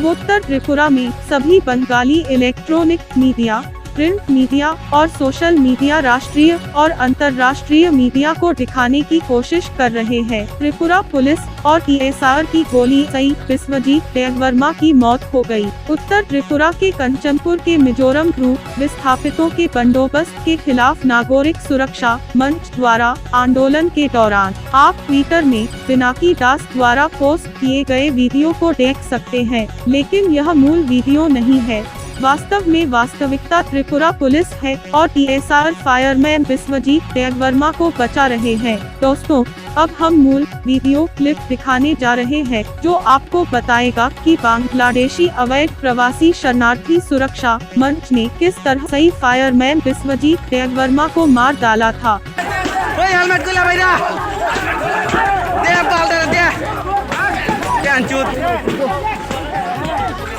पूर्वोत्तर त्रिपुरा में सभी Bengali electronic media, print media और सोशल मीडिया राष्ट्रीय और अंतर्राष्ट्रीय मीडिया को दिखाने की कोशिश कर रहे हैं। त्रिपुरा पुलिस और टीएसआर की गोली से विश्वजीत देववर्मा की मौत हो गई। उत्तर त्रिपुरा के कंचनपुर के मिजोरम ग्रुप विस्थापितों के बंदोबस्त के खिलाफ नागरिक सुरक्षा मंच द्वारा आंदोलन के दौरान आप ट्विटर में पिनाकी दास द्वारा पोस्ट किए गए वीडियो को देख सकते हैं, लेकिन यह मूल वीडियो नहीं है। वास्तव में वास्तविकता त्रिपुरा पुलिस है और टीएसआर फायरमैन विश्वजीत देववर्मा को बचा रहे हैं। दोस्तों, अब हम मूल वीडियो क्लिप दिखाने जा रहे हैं जो आपको बताएगा कि बांग्लादेशी अवैध प्रवासी शरणार्थी सुरक्षा मंच ने किस तरह से फायरमैन विश्वजीत देववर्मा को मार डाला था।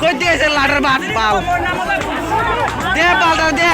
कोई दे से लाडर बात पाओ दे पाल दे